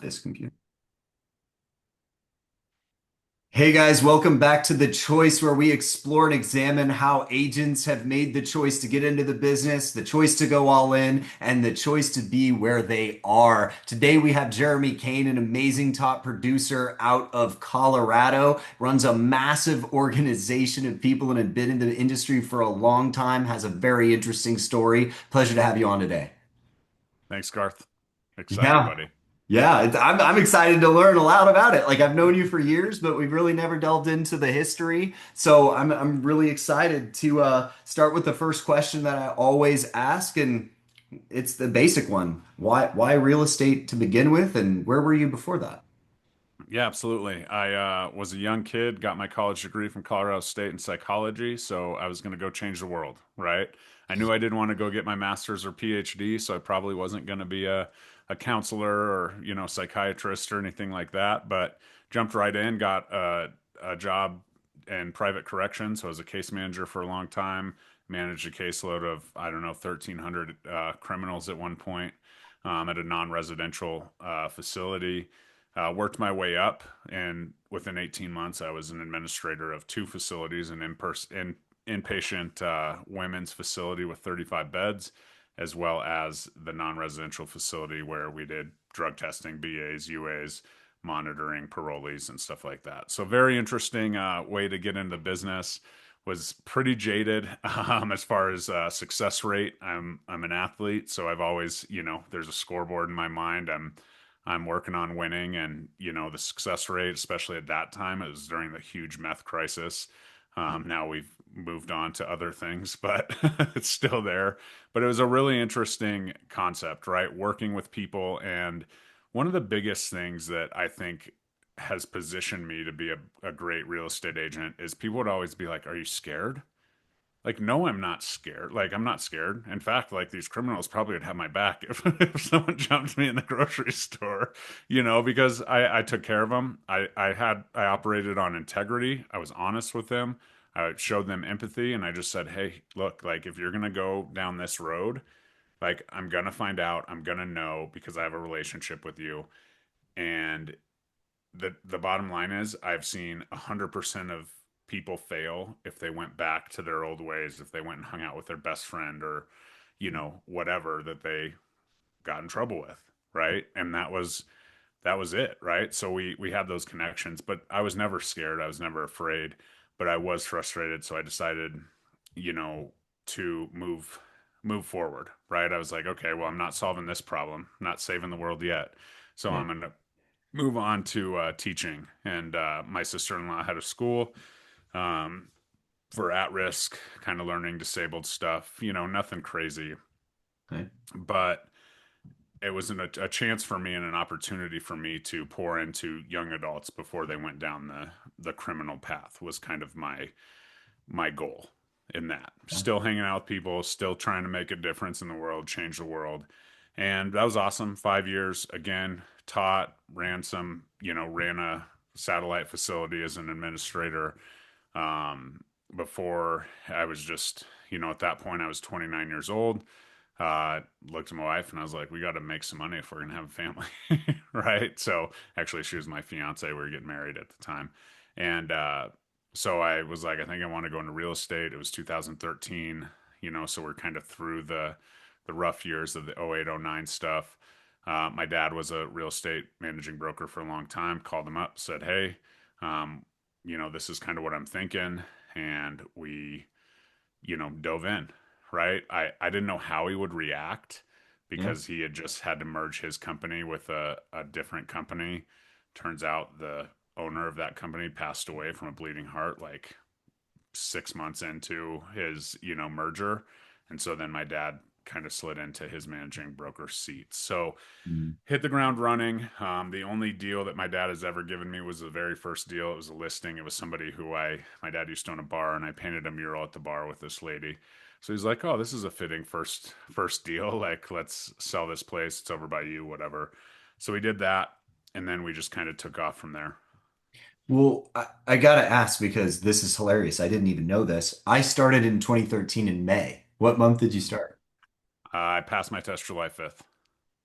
this computer. Hey guys, welcome back to The Choice, where we explore and examine how agents have made the choice to get into the business, the choice to go all in, and the choice to be where they are. Today we have Jeremy Kane, an amazing top producer out of Colorado, runs a massive organization of people and had been in the industry for a long time, has a very interesting story. Pleasure to have you on today. Thanks, Garth. Excited, Yeah. buddy. Yeah, I'm excited to learn a lot about it. Like I've known you for years, but we've really never delved into the history. So I'm really excited to start with the first question that I always ask, and it's the basic one. Why real estate to begin with, and where were you before that? Yeah, absolutely. I was a young kid, got my college degree from Colorado State in psychology, so I was going to go change the world, right? I knew I didn't want to go get my master's or PhD, so I probably wasn't going to be a counselor or, psychiatrist or anything like that, but jumped right in, got a job in private corrections. So I was a case manager for a long time, managed a caseload of, I don't know, 1,300 criminals at one point at a non-residential facility. Worked my way up, and within 18 months, I was an administrator of two facilities: an inpatient women's facility with 35 beds, as well as the non-residential facility where we did drug testing, BAs, UAs, monitoring parolees, and stuff like that. So very interesting way to get into business. Was pretty jaded as far as success rate. I'm an athlete, so I've always, there's a scoreboard in my mind. I'm working on winning, and the success rate, especially at that time, it was during the huge meth crisis. Now we've moved on to other things, but it's still there. But it was a really interesting concept, right? Working with people, and one of the biggest things that I think has positioned me to be a great real estate agent is people would always be like, "Are you scared?" Like, no, I'm not scared. Like, I'm not scared. In fact, like these criminals probably would have my back if, if someone jumped me in the grocery store, because I took care of them. I operated on integrity. I was honest with them. I showed them empathy, and I just said, hey, look, like if you're gonna go down this road, like I'm gonna find out, I'm gonna know because I have a relationship with you. And the bottom line is I've seen 100% of people fail if they went back to their old ways, if they went and hung out with their best friend or, whatever that they got in trouble with, right? And that was it, right? So we had those connections, but I was never scared, I was never afraid, but I was frustrated, so I decided, you know, to move forward, right? I was like, okay, well, I'm not solving this problem, I'm not saving the world yet. So Yeah. I'm going to move on to teaching. And my sister in law had a school um, for at risk, kind of learning disabled stuff, nothing crazy. Okay. But it was a chance for me and an opportunity for me to pour into young adults before they went down the criminal path was kind of my goal in that. Still hanging out with people, still trying to make a difference in the world, change the world. And that was awesome. 5 years again, taught, ran a satellite facility as an administrator. Um, Before I was just, at that point I was 29 years old. Looked at my wife and I was like, we got to make some money if we're gonna have a family, right? So actually, she was my fiance. We were getting married at the time, and so I was like, I think I want to go into real estate. It was 2013, so we're kind of through the rough years of the '08, '09 stuff. My dad was a real estate managing broker for a long time. Called him up, said, hey, um, this is kind of what I'm thinking, and we dove in, right? I didn't know how he would react Yeah. because he had just had to merge his company with a different company. Turns out the owner of that company passed away from a bleeding heart like 6 months into his, merger. And so then my dad kind of slid into his managing broker seat. So Mm. hit the ground running. The only deal that my dad has ever given me was the very first deal. It was a listing. It was somebody who my dad used to own a bar, and I painted a mural at the bar with this lady. So he's like, "Oh, this is a fitting first deal. Like, let's sell this place. It's over by you, whatever." So we did that, and then we just kind of took off from there. Well, I gotta ask because this is hilarious. I didn't even know this. I started in 2013 in May. What month did you start? I passed my test July 5th.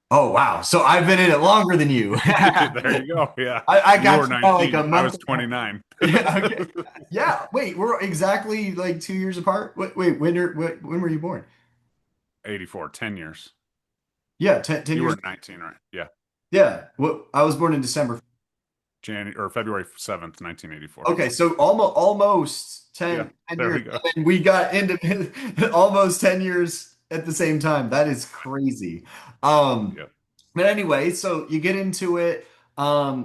Oh, wow. So I've been in it longer than you. There you go. Yeah. I You got were you by like a 19. I month was and a half. 29. Yeah, okay. Yeah, wait, we're exactly like 2 years apart. Wait, when were you born? 84, 10 years. Yeah, 10 You years. were 19, right? Yeah. Yeah, I was born in December. January or February 7th, 1984. Okay, so almost Yeah. 10 There years. we go. And then we got independent almost 10 years at the same time. That is crazy. Um, Yeah. But anyway, so you get into it.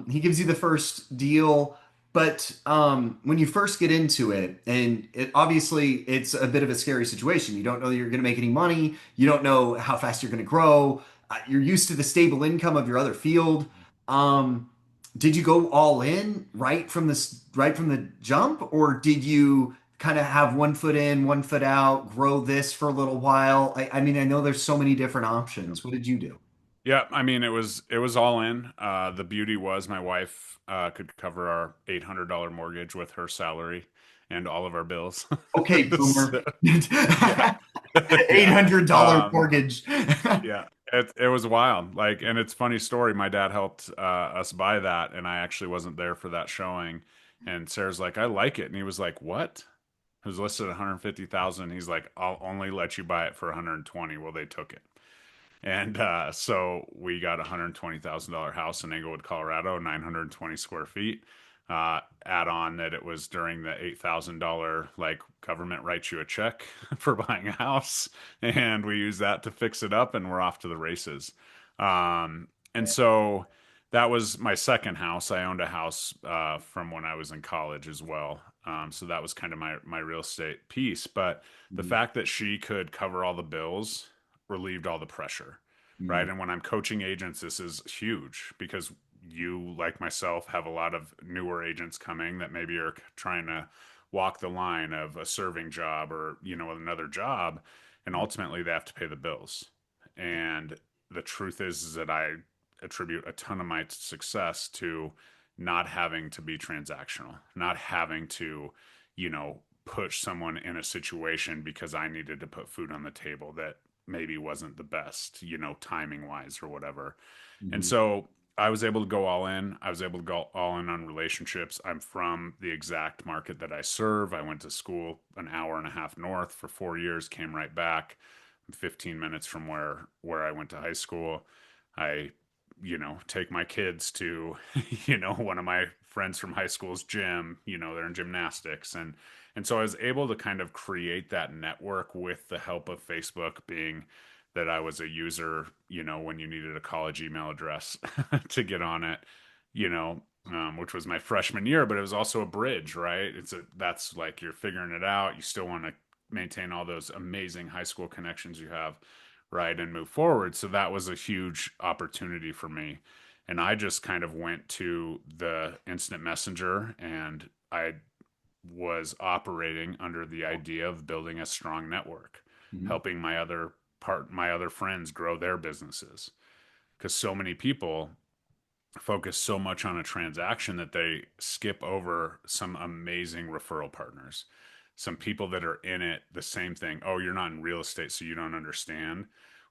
He gives you the first deal, but when you first get into it, and it obviously it's a bit of a scary situation. You don't know you're going to make any money. You don't know how fast you're going to grow. You're used to the stable income of your other field. Um, did you go all in right from the jump, or did you kind of have one foot in, one foot out, grow this for a little while? I mean, I know there's so many different options. What did you do? Yeah, I mean it was all in. The beauty was my wife could cover our $800 mortgage with her salary and all of our bills. Okay, boomer. So, yeah. Yeah. $800 mortgage. Yeah. It was wild. Like, and it's a funny story. My dad helped us buy that, and I actually wasn't there for that showing. And Sarah's like, I like it. And he was like, what? It was listed at 150,000. He's like, I'll only let you buy it for 120. Well, they took it. And so we got a $120,000 house in Englewood, Colorado, 920 square feet. Add on that it was during the $8,000 like government writes you a check for buying a house, and we use that to fix it up, and we're off to the races. And so that was my second house. I owned a house from when I was in college as well. So that was kind of my real estate piece. But the Mhm, fact that she could cover all the bills relieved all the pressure, mhm, right? And when I'm coaching agents, this is huge because you, like myself, have a lot of newer agents coming that maybe are trying to walk the line of a serving job or, another job. And ultimately, they have to pay the bills. And the truth is that I attribute a ton of my success to not having to be transactional, not having to, push someone in a situation because I needed to put food on the table that maybe wasn't the best, timing wise or whatever. And mhm, so I was able to go all in. I was able to go all in on relationships. I'm from the exact market that I serve. I went to school an hour and a half north for 4 years, came right back. I'm 15 minutes from where I went to high school. I, take my kids to, one of my friends from high school's gym, they're in gymnastics. And so I was able to kind of create that network with the help of Facebook being that I was a user, when you needed a college email address to get on it, which was my freshman year, but it was also a bridge, right? That's like you're figuring it out. You still want to maintain all those amazing high school connections you have, right? And move forward. So that was a huge opportunity for me. And I just kind of went to the instant messenger and I was operating under the idea of building a strong network, mhm, helping my other friends grow their businesses. Because so many people focus so much on a transaction that they skip over some amazing referral partners. Some people that are in it, the same thing. Oh, you're not in real estate, so you don't understand.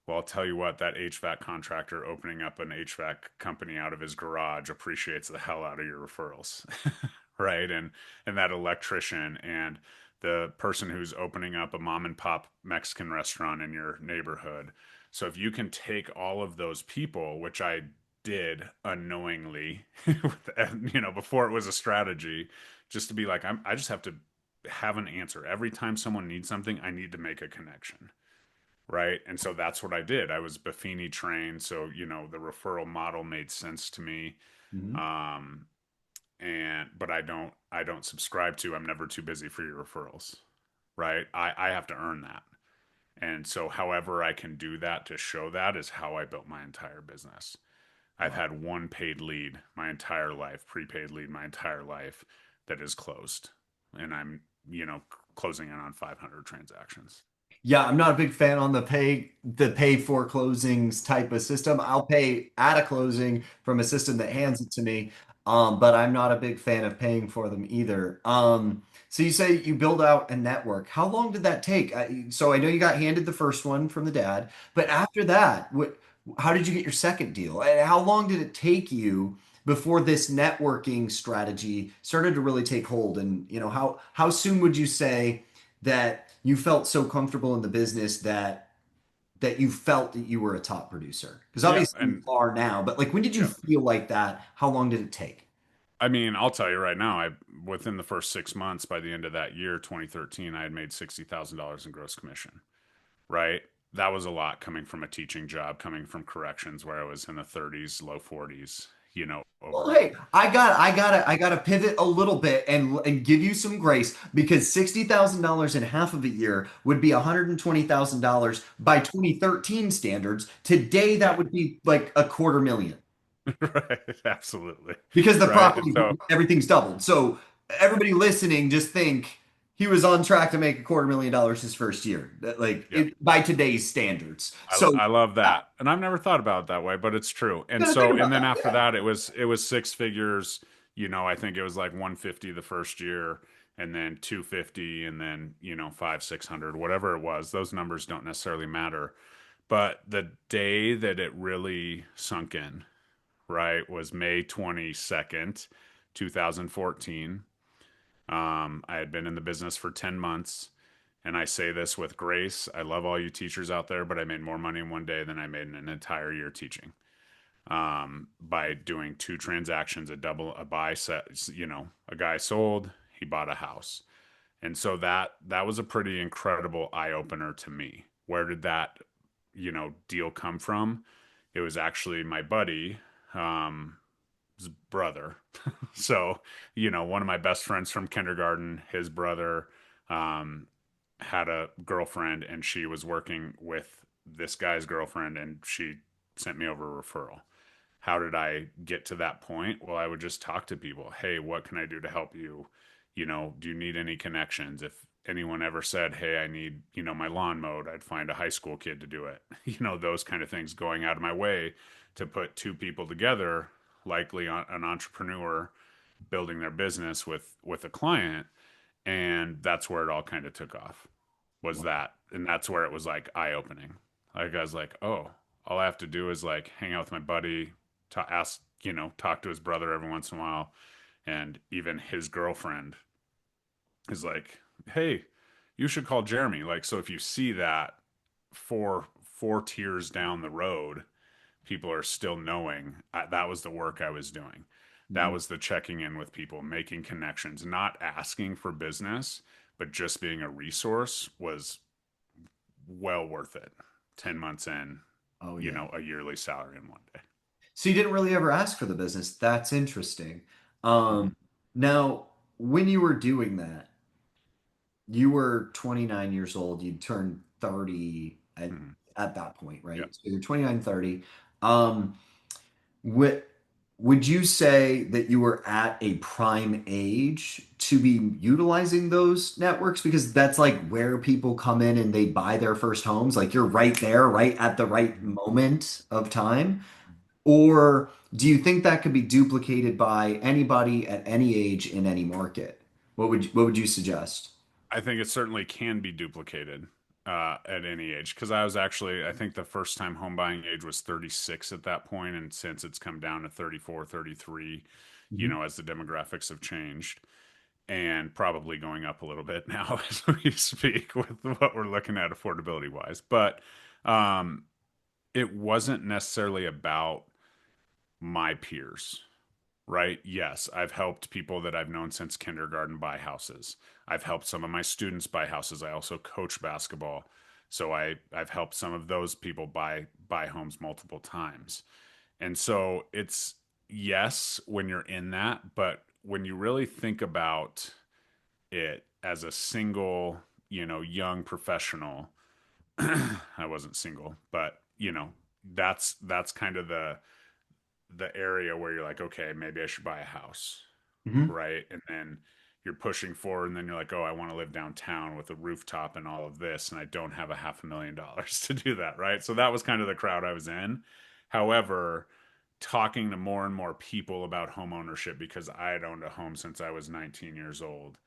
Well, I'll tell you what, that HVAC contractor opening up an HVAC company out of his garage appreciates the hell out of your referrals. Right? And that electrician and the person who's opening up a mom and pop Mexican restaurant in your neighborhood. So if you can take all of those people, which I did unknowingly, before it was a strategy, just to be like, I just have to have an answer. Every time someone needs something, I need to make a connection. Right. And so that's what I did. I was Buffini trained. So, the referral model made sense to me. mhm. Um, but I don't subscribe to, I'm never too busy for your referrals. Right. I have to earn that. And so, however, I can do that to show that is how I built my entire business. I've Wow. had one paid lead my entire life, prepaid lead my entire life that is closed. And I'm, closing in on 500 transactions. Yeah, I'm not a big fan on the pay for closings type of system. I'll pay at a closing from a system that hands it to me. But I'm not a big fan of paying for them either. So you say you build out a network. How long did that take? So I know you got handed the first one from the dad, but after that, how did you get your second deal? And how long did it take you before this networking strategy started to really take hold? And how soon would you say that you felt so comfortable in the business that you felt that you were a top producer? Because Yeah, obviously you and are now, but like when did you yeah. feel like that? How long did it take? I mean, I'll tell you right now, I within the first 6 months, by the end of that year, 2013, I had made $60,000 in gross commission. Right? That was a lot coming from a teaching job, coming from corrections where I was in the 30s, low 40s, Well, overall. hey, I gotta pivot a little bit and give you some grace because $60,000 in half of a year would be $120,000 by 2013 standards. Today, Yeah. that would be like a quarter million Right. Absolutely. because the Right. And property, so, everything's doubled. So everybody listening, just think he was on track to make a quarter million dollars his first year, yeah, by today's standards. I, So I love uh, that. And I've never thought about it that way, but it's true. you And gotta think so, about and then that. after Yeah. that, it was six figures. I think it was like 150 the first year and then 250 and then, five, 600, whatever it was. Those numbers don't necessarily matter. But the day that it really sunk in, right, was May 22nd, 2014. I had been in the business for 10 months. And I say this with grace. I love all you teachers out there, but I made more money in one day than I made in an entire year teaching, by doing two transactions, a buy set, a guy sold, he bought a house. And so that was a pretty incredible eye opener to me. Where did that, deal come from? It was actually my buddy, um, brother. So, one of my best friends from kindergarten, his brother, um, had a girlfriend and she was working with this guy's girlfriend and she sent me over a referral. How did I get to that point? Well, I would just talk to people. Hey, what can I do to help you? Do you need any connections? If anyone ever said, hey, I need, my lawn mowed, I'd find a high school kid to do it. Those kind of things, going out of my way to put two people together, likely an entrepreneur building their business with a client. And that's where it all kind of took off, was that. And that's where it was like eye opening. Like I was like, oh, all I have to do is like hang out with my buddy, talk to his brother every once in a while. And even his girlfriend is like, hey, you should call Jeremy. Like, so if you see that four tiers down the road, people are still knowing that was the work I was doing. That Mhm. was the checking in with people, making connections, not asking for business, but just being a resource was well worth it. 10 months in, Oh yeah. a yearly salary in one day. So you didn't really ever ask for the business. That's interesting. Mm-hmm. Now, when you were doing that, you were 29 years old. You'd turned 30 Mm-hmm. at that point, Yeah. right? So you're 29, 30. Um, what would you say that you were at a prime age to be utilizing those networks? Because that's like where people come in and they buy their first homes. Like you're right there, right at the right moment of time. Or do you think that could be duplicated by anybody at any age in any market? What would you suggest? I think it certainly can be duplicated at any age. Because I think the first time home buying age was 36 at that point, and since it's come down to 34, 33, Mhm. as the demographics have changed, and probably going up a little bit now as we speak with what we're looking at affordability wise. But um, it wasn't necessarily about my peers, right? Yes, I've helped people that I've known since kindergarten buy houses. I've helped some of my students buy houses. I also coach basketball. So I've helped some of those people buy homes multiple times. And so it's yes when you're in that, but when you really think about it as a single, young professional, I wasn't single, but that's kind of the area where you're like, okay, maybe I should buy a house, Mhm. right? And then you're pushing forward, and then you're like, oh, I want to live downtown with a rooftop and all of this, and I don't have a $500,000 to do that, right? So that was kind of the crowd I was in. However, talking to more and more people about home ownership, because I had owned a home since I was 19 years old,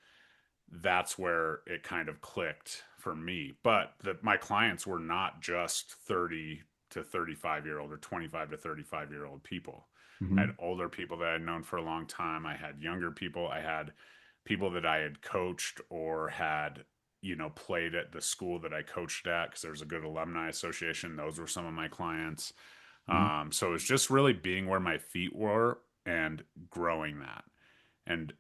that's where it kind of clicked for me. But my clients were not just 30, to 35-year-old or 25 to 35-year-old people. I had Hmm. older people that I'd known for a long time. I had younger people. I had people that I had coached or had, played at the school that I coached at because there's a good alumni association. Those were some of my clients. Hmm. So it was just really being where my feet were and growing that. And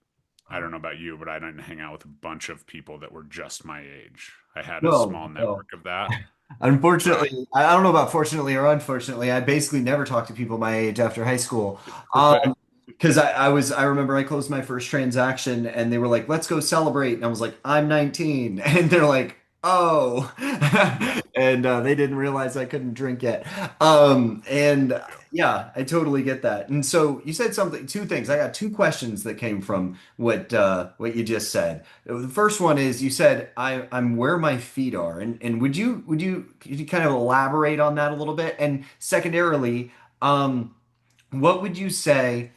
I don't know about you, but I didn't hang out with a bunch of people that were just my age. I had a No, small no. network of that. Right. Unfortunately, I don't know about fortunately or unfortunately, I basically never talked to people my age after high school. Right. Because I remember I closed my first transaction and they were like, let's go celebrate. And I was like, I'm 19. And they're like, oh. Yeah. And they didn't realize I couldn't drink yet. And Yeah. yeah, I totally get that. And so you said something, two things. I got two questions that came from what you just said. The first one is you said I'm where my feet are, and could you kind of elaborate on that a little bit? And secondarily, what would you say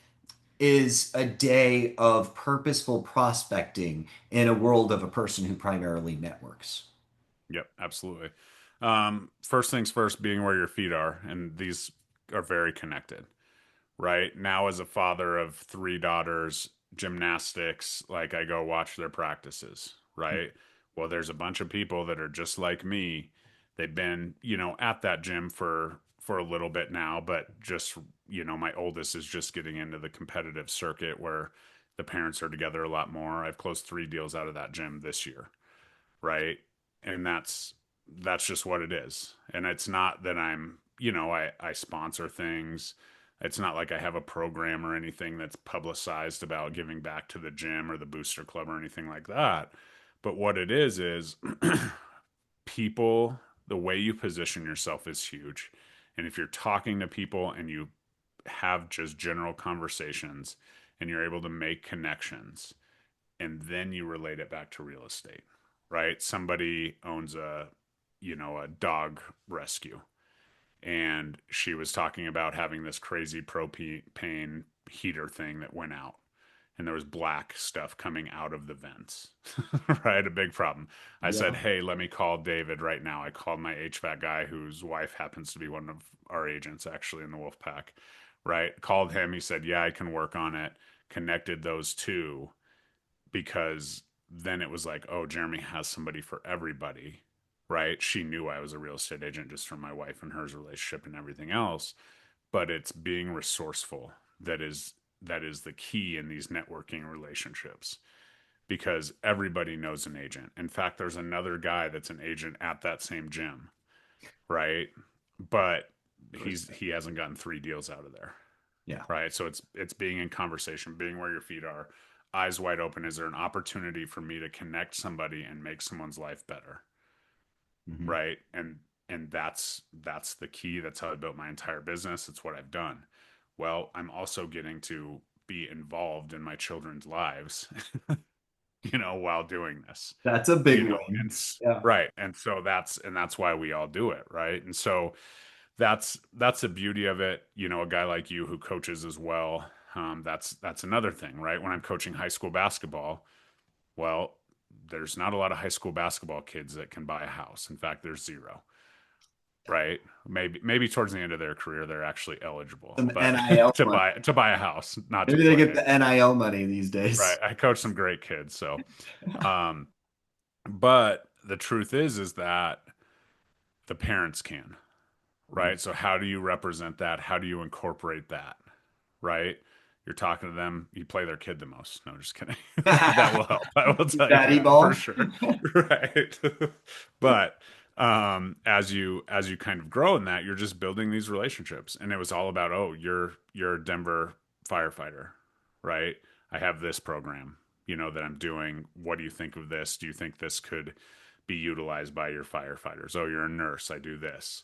is a day of purposeful prospecting in a world of a person who primarily networks? Yep. Absolutely. First things first, being where your feet are, and these are very connected. Right now, as a father of three daughters, gymnastics, like I go watch their practices. Right. Well, there's a bunch of people that are just like me. They've been, at that gym for a little bit now, but just, my oldest is just getting into the competitive circuit where the parents are together a lot more. I've closed 3 deals out of that gym this year, right? And that's just what it is. And it's not that I sponsor things. It's not like I have a program or anything that's publicized about giving back to the gym or the booster club or anything like that. But what it is people, the way you position yourself is huge. And if you're talking to people and you have just general conversations and you're able to make connections, and then you relate it back to real estate, right? Somebody owns a dog rescue, and she was talking about having this crazy propane heater thing that went out, and there was black stuff coming out of the vents, right? A big problem. I said, Yeah. hey, let me call David right now. I called my HVAC guy, whose wife happens to be one of our agents actually in the Wolf Pack, right? Called him. He said, yeah, I can work on it. Connected those two because then it was like, oh, Jeremy has somebody for everybody, right? She knew I was a real estate agent just from my wife and hers relationship and everything else, but it's being resourceful that is the key in these networking relationships because everybody knows an agent. In fact, there's another guy that's an agent at that same gym, right? But he hasn't gotten 3 deals out of there, Yeah. right? So it's being in conversation, being where your feet are, eyes wide open. Is there an opportunity for me to connect somebody and make someone's life better, Hmm. right? And that's the key. That's how I built my entire business. It's what I've done. Well, I'm also getting to be involved in my children's lives, while doing this, That's a big and win. Yeah. right. And that's why we all do it, right? And so that's the beauty of it. A guy like you who coaches as well. That's another thing, right? When I'm coaching high school basketball, well, there's not a lot of high school basketball kids that can buy a house. In fact, there's zero, right? Maybe towards the end of their career they're actually eligible, Some but NIL to money. buy a house, not to Maybe they get play. the NIL money these Right. days. I coach some great kids, so um, but the truth is that the parents can, right? So how do you represent that? How do you incorporate that? Right? You're talking to them, you play their kid the most. No, just kidding. That will help. I will tell you Daddy that for ball. sure. Right. But as you kind of grow in that, you're just building these relationships. And it was all about, oh, you're a Denver firefighter, right? I have this program, that I'm doing. What do you think of this? Do you think this could be utilized by your firefighters? Oh, you're a nurse. I do this,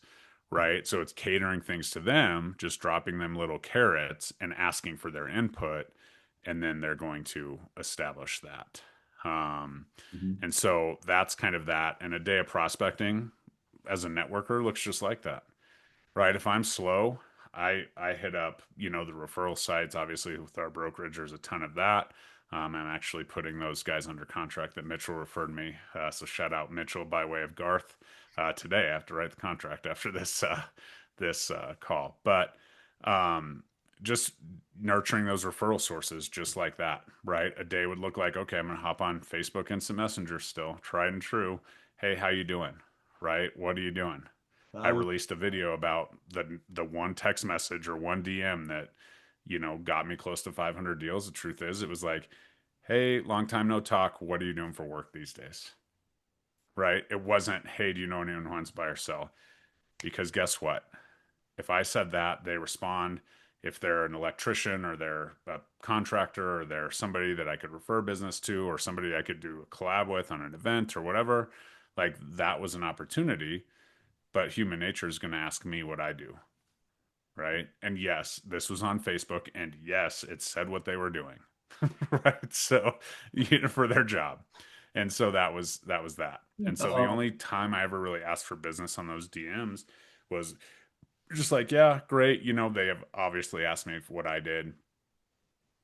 right? So it's catering things to them, just dropping them little carrots and asking for their input, and then they're going to establish that. Um, Mhm. and so that's kind of that. And a day of prospecting as a networker looks just like that, right? If I'm slow, I hit up the referral sites. Obviously, with our brokerage, there's a ton of that. I'm actually putting those guys under contract that Mitchell referred me. So shout out Mitchell by way of Garth today. I have to write the contract after this this call, but um, just nurturing those referral sources, just like that, right? A day would look like, okay, I'm gonna hop on Facebook Instant Messenger, still tried and true. Hey, how you doing? Right? What are you doing? I Uh, released a video about the one text message or one DM that got me close to 500 deals. The truth is, it was like, hey, long time no talk. What are you doing for work these days? Right? It wasn't, hey, do you know anyone who wants to buy or sell? Because guess what? If I said that, they respond. If they're an electrician or they're a contractor or they're somebody that I could refer business to or somebody I could do a collab with on an event or whatever, like that was an opportunity. But human nature is going to ask me what I do, right? And yes, this was on Facebook, and yes, it said what they were doing, right? So, for their job, and so that was that. And so the oh, only time I ever really asked for business on those DMs was just like, yeah, great. They have obviously asked me what I did.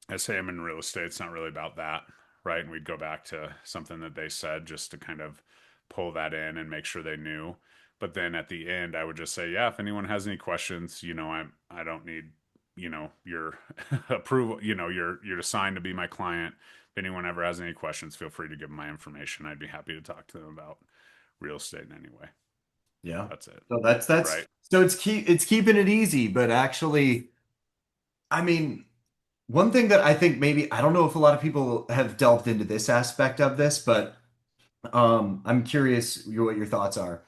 I say I'm in real estate. It's not really about that, right? And we'd go back to something that they said just to kind of pull that in and make sure they knew. But then at the end, I would just say, yeah, if anyone has any questions, I don't need, your approval. You're assigned to be my client. If anyone ever has any questions, feel free to give them my information. I'd be happy to talk to them about real estate in any way. yeah. That's it, So that's right? so it's keeping it easy, but actually, I mean, one thing that I think maybe I don't know if a lot of people have delved into this aspect of this, but I'm curious what your thoughts are.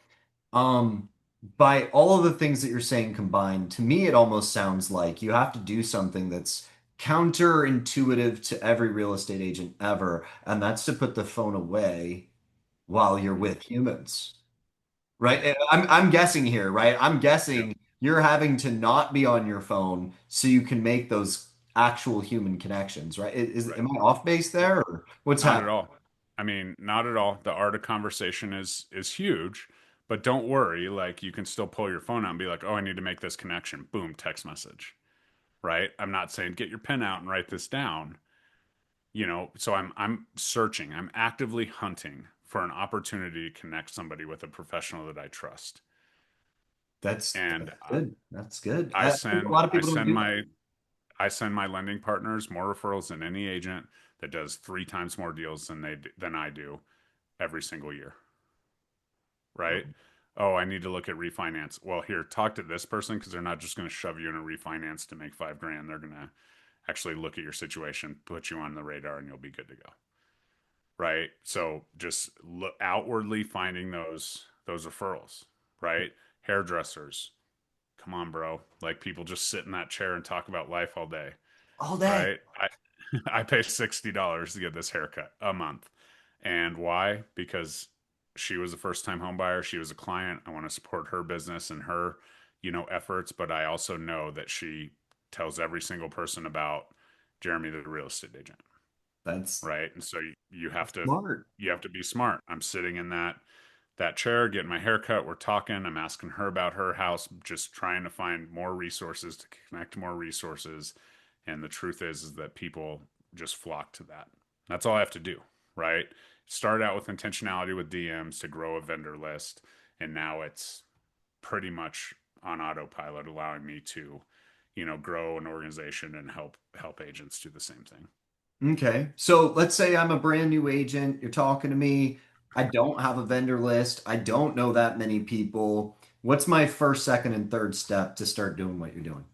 Um, by all of the things that you're saying combined, to me, it almost sounds like you have to do something that's counterintuitive to every real estate agent ever, and that's to put the phone away while you're Mm, with humans, right? And I'm guessing here, right? I'm yep, guessing you're having to not be on your phone so you can make those actual human connections, right? right. Am I off base there, or what's Not at happening? all. I mean, not at all. The art of conversation is huge, but don't worry. Like you can still pull your phone out and be like, "Oh, I need to make this connection." Boom, text message. Right? I'm not saying get your pen out and write this down. So I'm searching. I'm actively hunting for an opportunity to connect somebody with a professional that I trust. And That's good. That's good. I I think a send lot of I people don't send do that. my I send my lending partners more referrals than any agent that does 3 times more deals than I do every single year. Right? Oh, I need to look at refinance. Well, here, talk to this person because they're not just going to shove you in a refinance to make 5 grand. They're going to actually look at your situation, put you on the radar, and you'll be good to go. Right? So just look outwardly finding those referrals. Right? Hairdressers. Come on, bro. Like people just sit in that chair and talk about life all day. All day. Right? I pay $60 to get this haircut a month. And why? Because she was a first time home buyer. She was a client. I want to support her business and her, efforts. But I also know that she tells every single person about Jeremy, the real estate agent. That's Right. And so you have to, smart. you have to be smart. I'm sitting in that chair, getting my hair cut. We're talking. I'm asking her about her house, just trying to find more resources to connect more resources. And the truth is that people just flock to that. That's all I have to do, right? Start out with intentionality with DMs to grow a vendor list. And now it's pretty much on autopilot, allowing me to, grow an organization and help agents do the same thing. Okay. So let's say I'm a brand new agent. You're talking to me. I don't have a vendor list. I don't know that many people. What's my first, second, and third step to start doing what you're doing?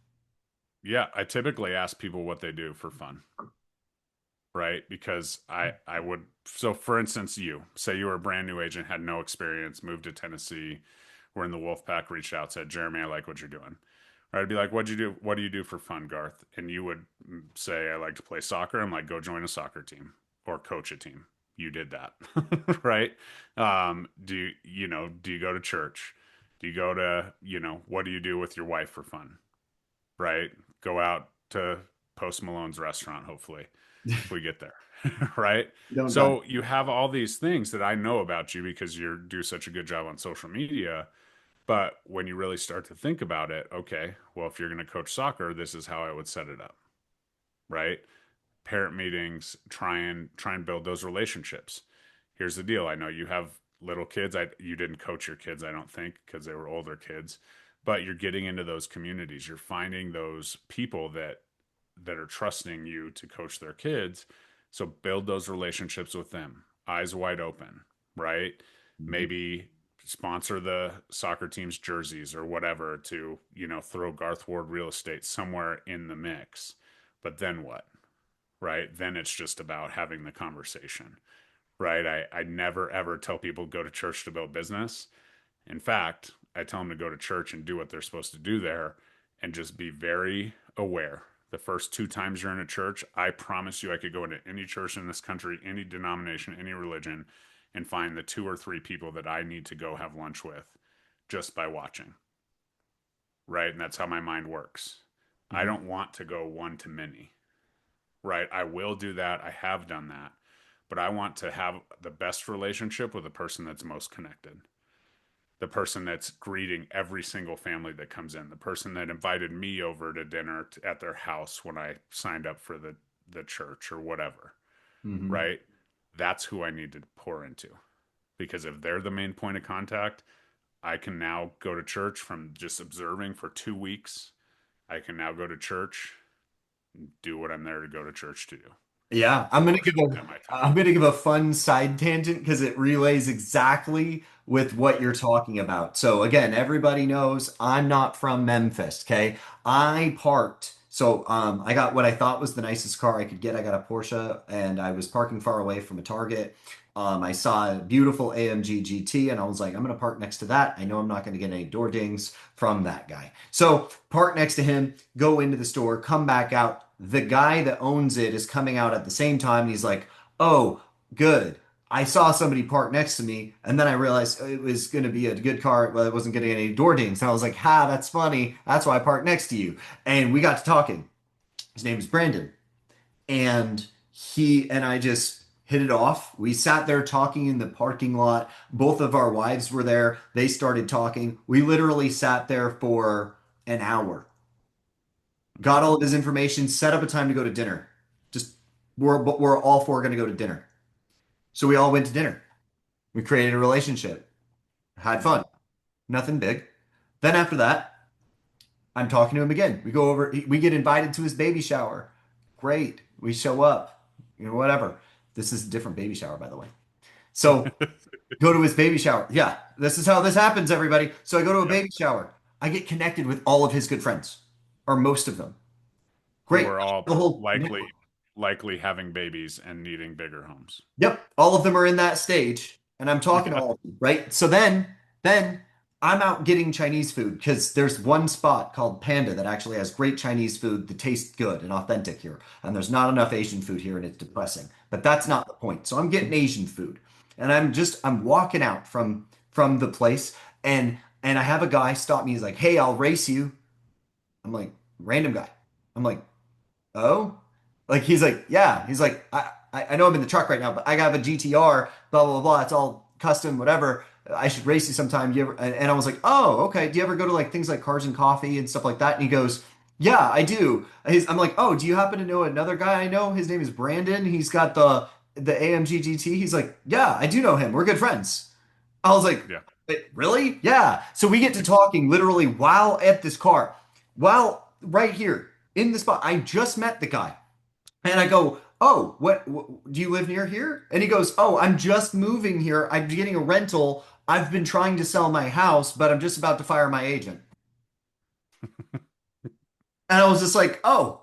Yeah, I typically ask people what they do for fun, right? Because I would so for instance, you say you were a brand new agent, had no experience, moved to Tennessee, were in the Wolf Pack, reached out, said, Jeremy, I like what you're doing. Right? I'd be like, what'd you do? What do you do for fun, Garth? And you would say, I like to play soccer. I'm like, go join a soccer team or coach a team. You did that, right? Do you go to church? Do you go to, what do you do with your wife for fun? Right? Go out to Post Malone's restaurant, hopefully, if we get there. Right? You don't got So you have all these things that I know about you because you do such a good job on social media. But when you really start to think about it, okay, well, if you're going to coach soccer, this is how I would set it up, right? Parent meetings, try and build those relationships. Here's the deal. I know you have little kids. You didn't coach your kids, I don't think, because they were older kids. but you're getting into those communities. You're finding those people that are trusting you to coach their kids. So build those relationships with them, eyes wide open, right? Mhm. Maybe sponsor the soccer team's jerseys or whatever to, throw Garth Ward real estate somewhere in the mix. But then what? Right? Then it's just about having the conversation, right? I never ever tell people go to church to build business. In fact, I tell them to go to church and do what they're supposed to do there and just be very aware. The first two times you're in a church, I promise you I could go into any church in this country, any denomination, any religion, and find the two or three people that I need to go have lunch with just by watching, right? And that's how my mind works. I Mhm. don't want to go one to many, right? I will do that. I have done that. But I want to have the best relationship with the person that's most connected, the person that's greeting every single family that comes in, the person that invited me over to dinner at their house when I signed up for the church or whatever, Mhm. right? That's who I need to pour into. Because if they're the main point of contact, I can now go to church from just observing for 2 weeks. I can now go to church and do what I'm there to go to church to do Yeah, for worship at my time. I'm gonna give a fun side tangent because it relays exactly with what you're talking about. So again, everybody knows I'm not from Memphis, okay? I parked. So I got what I thought was the nicest car I could get. I got a Porsche and I was parking far away from a Target. I saw a beautiful AMG GT and I was like, I'm gonna park next to that. I know I'm not gonna get any door dings from that guy. So park next to him, go into the store, come back out. The guy that owns it is coming out at the same time. And he's like, oh, good. I saw somebody park next to me, and then I realized it was going to be a good car. Well, it wasn't getting any door dings. And I was like, ha, that's funny. That's why I parked next to you. And we got to talking. His name is Brandon. And he and I just hit it off. We sat there talking in the parking lot. Both of our wives were there. They started talking. We literally sat there for an hour, got all of his information, set up a time to go to dinner. Just we're all four going to go to dinner. So we all went to dinner. We created a relationship, had Mm-hmm. fun, nothing big. Then after that, I'm talking to him again. We go over, we get invited to his baby shower. Great. We show up, whatever. This is a different baby shower, by the way. So go to his baby shower. Yeah, this is how this happens, everybody. So I go to a Yep. baby shower. I get connected with all of his good friends, or most of them. Who Great. are all The whole likely having babies and needing bigger homes. Yep, all of them are in that stage, and I'm talking to Yeah. all of them, right? So then I'm out getting Chinese food because there's one spot called Panda that actually has great Chinese food that tastes good and authentic here, and there's not enough Asian food here, and it's depressing. But that's not the point. So I'm getting Asian food, and I'm walking out from the place, and I have a guy stop me. He's like, "Hey, I'll race you." I'm like, random guy. I'm like, oh, like he's like, yeah, he's like, I know I'm in the truck right now, but I got a GTR, blah blah blah. It's all custom, whatever. I should race you sometime. You ever? And I was like, oh, okay. Do you ever go to like things like Cars and Coffee and stuff like that? And he goes, yeah, I do. I'm like, oh, do you happen to know another guy I know? His name is Brandon. He's got the AMG GT. He's like, yeah, I do know him. We're good friends. I was like, Yeah. wait, really? Yeah. So we get to talking literally while at this car, while right here in the spot. I just met the guy. And I go, oh, what do you live near here? And he goes, oh, I'm just moving here. I'm getting a rental. I've been trying to sell my house, but I'm just about to fire my agent. And I was just like, oh,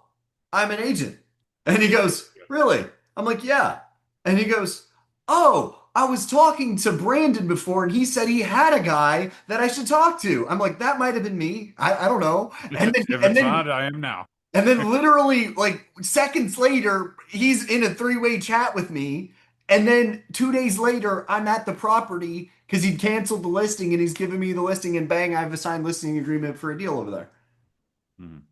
I'm an agent. And he goes, really? I'm like, yeah. And he goes, oh, I was talking to Brandon before and he said he had a guy that I should talk to. I'm like, that might have been me. I don't know. And then If and it's then not, I am now. and then literally like seconds later, he's in a three-way chat with me. And then 2 days later, I'm at the property because he'd canceled the listing and he's giving me the listing and bang, I have a signed listing agreement for a deal over there. Mhm.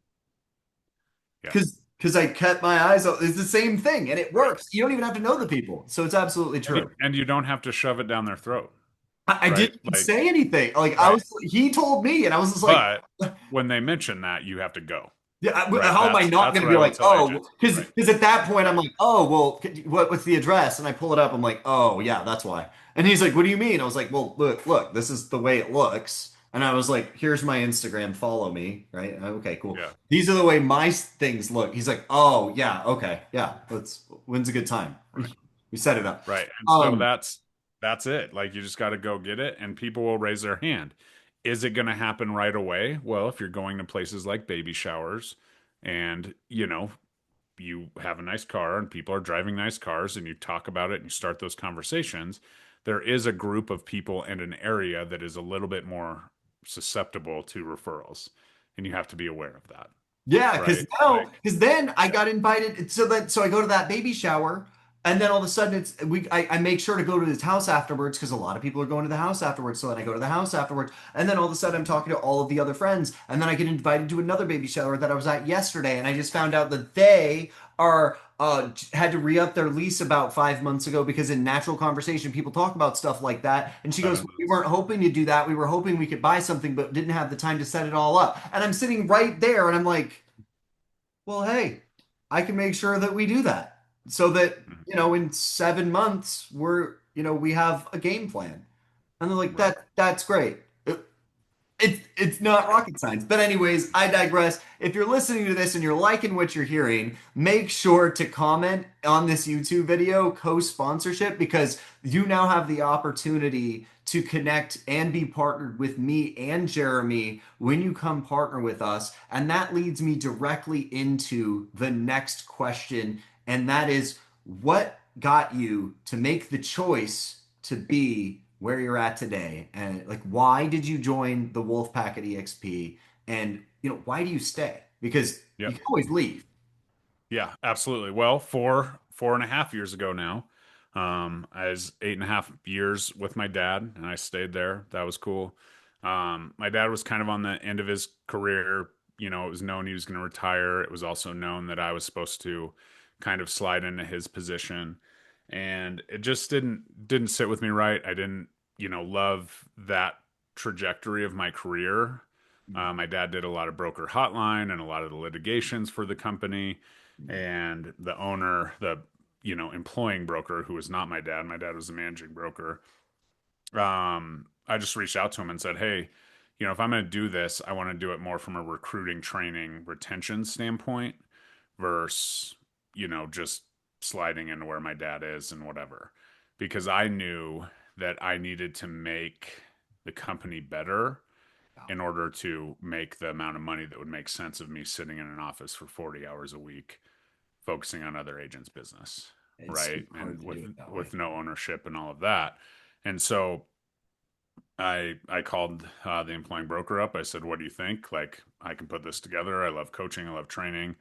Yeah. Because I kept my eyes open. It's the same thing and it Right. works. You don't even have to know the Right. people. So it's absolutely true. And you don't have to shove it down their throat, I right? didn't even Like, say anything. Like I right. was, he told me, and I was just like, But when they mention that, you have to go, yeah, right? how am I not That's going to what be I will like, tell oh, agents, right? because at that point I'm like, oh, well, what's the address? And I pull it up. I'm like, oh, yeah, that's why. And he's like, what do you mean? I was like, well, look, this is the way it looks. And I was like, here's my Instagram, follow me, right? Okay, cool. Yeah. These are the way my things look. He's like, oh yeah, okay, yeah. When's a good time? Right. We set it up. Right. And so Um, that's it. Like you just got to go get it and people will raise their hand. Is it going to happen right away? Well, if you're going to places like baby showers and, you have a nice car and people are driving nice cars and you talk about it and you start those conversations, there is a group of people in an area that is a little bit more susceptible to referrals. And you have to be aware of that, Yeah, right? Like, because then I yeah, got invited. So I go to that baby shower, and then all of a sudden I make sure to go to his house afterwards because a lot of people are going to the house afterwards. So then I go to the house afterwards, and then all of a sudden I'm talking to all of the other friends, and then I get invited to another baby shower that I was at yesterday, and I just found out that they are had to re-up their lease about 5 months ago because in natural conversation people talk about stuff like that. And she goes, "We weren't hoping to do that. We were hoping we could buy something, but didn't have the time to set it all up." And I'm sitting right there, and I'm like, well, hey, I can make sure that we do that so that, mhm, in 7 months, we have a game plan. And they're like, right. that's great. It's not rocket science. But anyways, I digress. If you're listening to this and you're liking what you're hearing, make sure to comment on this YouTube video, co-sponsorship, because you now have the opportunity to connect and be partnered with me and Jeremy when you come partner with us. And that leads me directly into the next question, and that is what got you to make the choice to be where you're at today, and like why did you join the wolf pack at exp, and why do you stay, because you Yep. can always leave. Yeah, absolutely. Well, 4.5 years ago now, I was 8.5 years with my dad, and I stayed there. That was cool. My dad was kind of on the end of his career. It was known he was going to retire. It was also known that I was supposed to kind of slide into his position, and it just didn't sit with me right. I didn't, love that trajectory of my career. My dad did a lot of broker hotline and a lot of the litigations for the company, and the owner, the employing broker, who was not my dad was the managing broker. I just reached out to him and said, hey, if I'm going to do this, I want to do it more from a recruiting, training, retention standpoint versus just sliding into where my dad is and whatever, because I knew that I needed to make the company better in order to make the amount of money that would make sense of me sitting in an office for 40 hours a week focusing on other agents' business, It's right? super hard And to with do it that way. with no ownership and all of that. And so I called the employing broker up. I said, "What do you think? Like, I can put this together. I love coaching. I love training.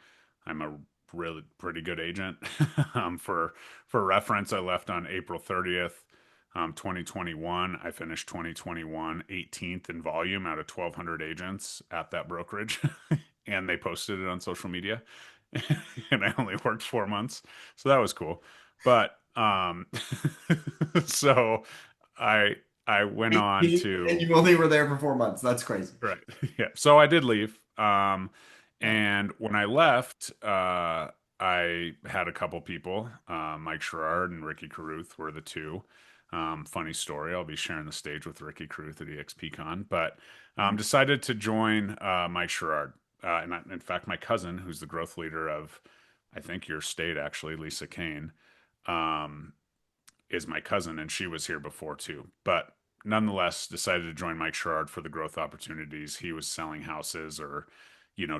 I'm a really pretty good agent." For reference, I left on April 30th, 2021. I finished 2021 18th in volume out of 1,200 agents at that brokerage, and they posted it on social media. And I only worked 4 months, so that was cool. But so I I went on 18, and to you only were there for 4 months. That's crazy. right. Yeah. So I did leave. Yeah. And when I left, I had a couple people. Mike Sherrard and Ricky Caruth were the two. Funny story. I'll be sharing the stage with Ricky Caruth at EXPCon, but decided to join Mike Sherrard. In fact, my cousin, who's the growth leader of, I think, your state, actually, Lisa Kane, um, is my cousin, and she was here before too. But nonetheless, decided to join Mike Sherrard for the growth opportunities. He was selling houses or,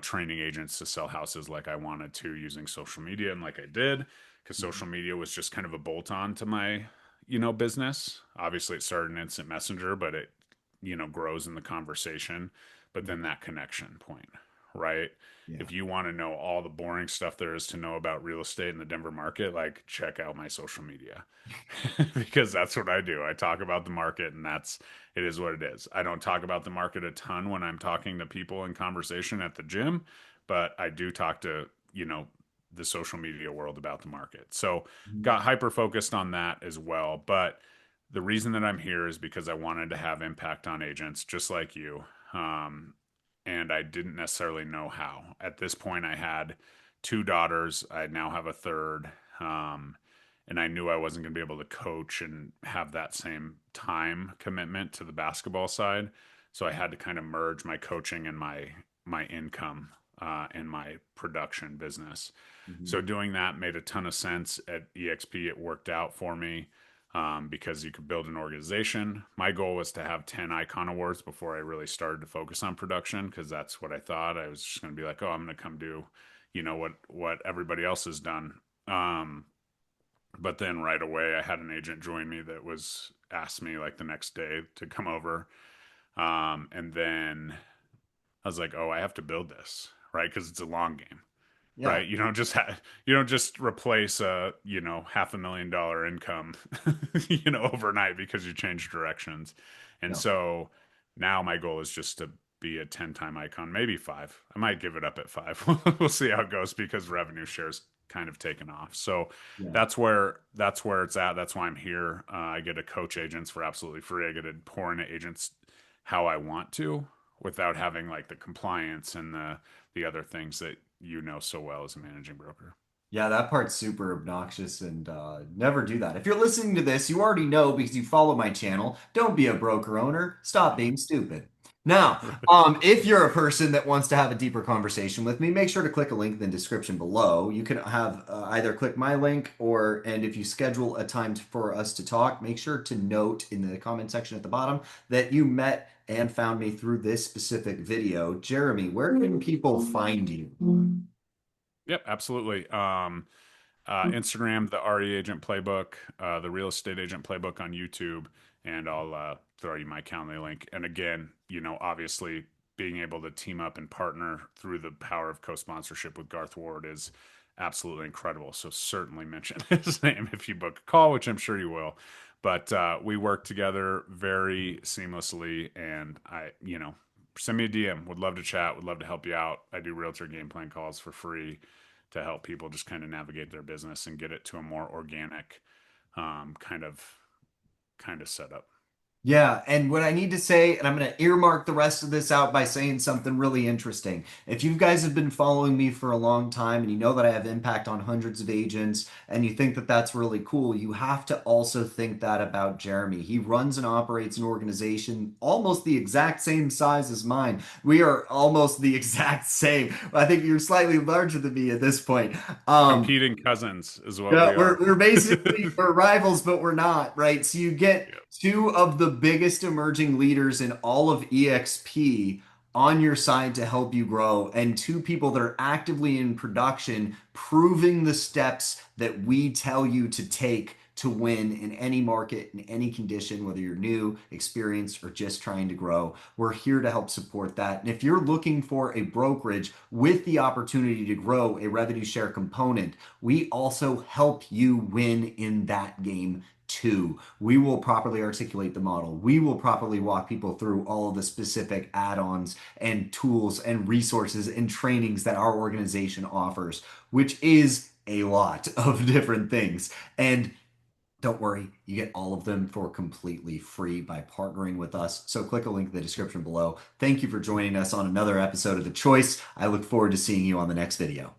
training agents to sell houses like I wanted to using social media and like I did, because social media was just kind of a bolt on to my, business. Obviously, it started in instant messenger, but it, grows in the conversation. But then that connection point, right? Yeah. If you want to know all the boring stuff there is to know about real estate in the Denver market, like check out my social media. Because that's what I do. I talk about the market, and it is what it is. I don't talk about the market a ton when I'm talking to people in conversation at the gym, but I do talk to, the social media world about the market. So Mhm. got hyper focused on that as well. But the reason that I'm here is because I wanted to have impact on agents just like you. And I didn't necessarily know how. At this point, I had two daughters. I now have a third. Um, and I knew I wasn't going to be able to coach and have that same time commitment to the basketball side. So I had to kind of merge my coaching and my income and my production business. So Mhm. doing that made a ton of sense at EXP. It worked out for me because you could build an organization. My goal was to have 10 icon awards before I really started to focus on production because that's what I thought. I was just going to be like, oh, I'm going to come do, what everybody else has done. Um, but then right away, I had an agent join me that was asked me like the next day to come over. And then I was like, oh, I have to build this, right? Because it's a long game, Yeah, right? You don't just replace a $500,000 income, overnight because you change directions. And no. so now my goal is just to be a 10-time icon, maybe five. I might give it up at five. We'll see how it goes because revenue shares kind of taken off. So Yeah. that's where it's at. That's why I'm here. I get to coach agents for absolutely free. I get to pour into agents how I want to without having like the compliance and the other things that you know so well as a managing broker. Yeah, that part's super obnoxious and never do that. If you're listening to this, you already know because you follow my channel. Don't be a broker owner. Stop being stupid. Now, if you're a person that wants to have a deeper conversation with me, make sure to click a link in the description below. You can have either click my link and if you schedule a time for us to talk, make sure to note in the comment section at the bottom that you met and found me through this specific video. Jeremy, where can people find you? Yep, absolutely. Instagram, the RE Agent Playbook, the Real Estate Agent Playbook on YouTube, and I'll throw you my Calendly link. And again, obviously being able to team up and partner through the power of co-sponsorship with Garth Ward is absolutely incredible. So certainly mention his name if you book a call, which I'm sure you will. But we work together very seamlessly, and send me a DM. Would love to chat. Would love to help you out. I do realtor game plan calls for free to help people just kind of navigate their business and get it to a more organic kind of setup. Yeah, and what I need to say, and I'm going to earmark the rest of this out by saying something really interesting. If you guys have been following me for a long time and you know that I have impact on hundreds of agents and you think that that's really cool, you have to also think that about Jeremy. He runs and operates an organization almost the exact same size as mine. We are almost the exact same. I think you're slightly larger than me at this point. Um, Competing cousins is what yeah, we we're are. we're basically we're rivals, but we're not, right? So you get Yep. two of the biggest emerging leaders in all of EXP on your side to help you grow, and two people that are actively in production, proving the steps that we tell you to take to win in any market, in any condition, whether you're new, experienced, or just trying to grow. We're here to help support that. And if you're looking for a brokerage with the opportunity to grow a revenue share component, we also help you win in that game too. We will properly articulate the model. We will properly walk people through all of the specific add-ons and tools and resources and trainings that our organization offers, which is a lot of different things. And don't worry, you get all of them for completely free by partnering with us. So click a link in the description below. Thank you for joining us on another episode of The Choice. I look forward to seeing you on the next video.